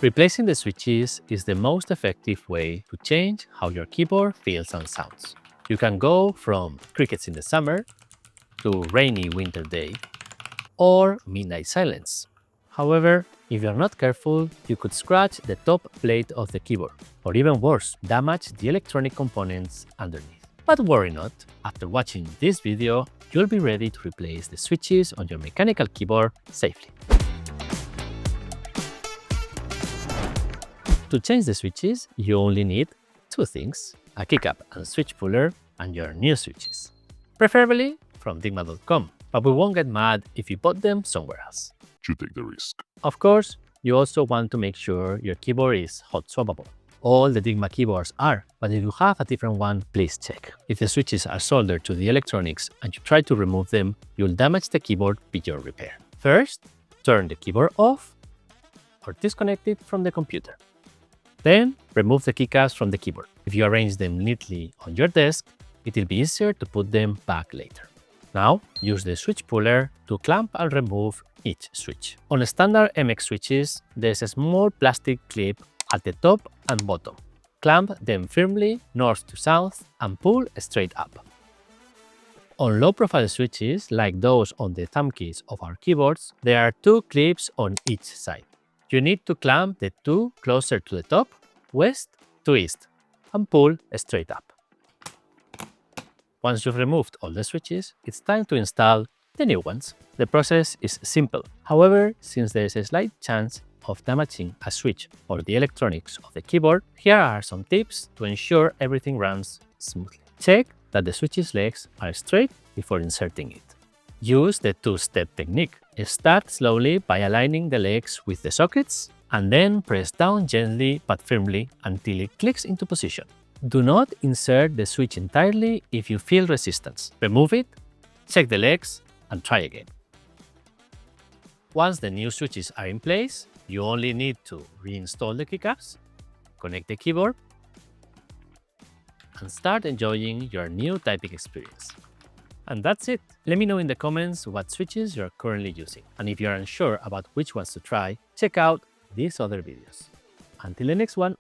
Replacing the switches is the most effective way to change how your keyboard feels and sounds. You can go from crickets in the summer to rainy winter day or midnight silence. However, if you're not careful, you could scratch the top plate of the keyboard, or even worse, damage the electronic components underneath. But worry not, after watching this video, you'll be ready to replace the switches on your mechanical keyboard safely. To change the switches, you only need two things: a keycap and switch puller and your new switches. Preferably from Dygma.com, but we won't get mad if you bought them somewhere else. You take the risk. Of course, you also want to make sure your keyboard is hot-swappable. All the Dygma keyboards are, but if you have a different one, please check. If the switches are soldered to the electronics and you try to remove them, you'll damage the keyboard beyond repair. First, turn the keyboard off or disconnect it from the computer. Then, remove the keycaps from the keyboard. If you arrange them neatly on your desk, it will be easier to put them back later. Now, use the switch puller to clamp and remove each switch. On standard MX switches, there's a small plastic clip at the top and bottom. Clamp them firmly north to south and pull straight up. On low-profile switches, like those on the thumb keys of our keyboards, there are two clips on each side. You need to clamp the two closer to the top, west to east, and pull straight up. Once you've removed all the switches, it's time to install the new ones. The process is simple. However, since there is a slight chance of damaging a switch or the electronics of the keyboard, here are some tips to ensure everything runs smoothly. Check that the switch's legs are straight before inserting it. Use the two-step technique. Start slowly by aligning the legs with the sockets and then press down gently but firmly until it clicks into position. Do not insert the switch entirely if you feel resistance. Remove it, check the legs, and try again. Once the new switches are in place, you only need to reinstall the keycaps, connect the keyboard, and start enjoying your new typing experience. And that's it. Let me know in the comments what switches you're currently using. And if you're unsure about which ones to try, check out these other videos. Until the next one.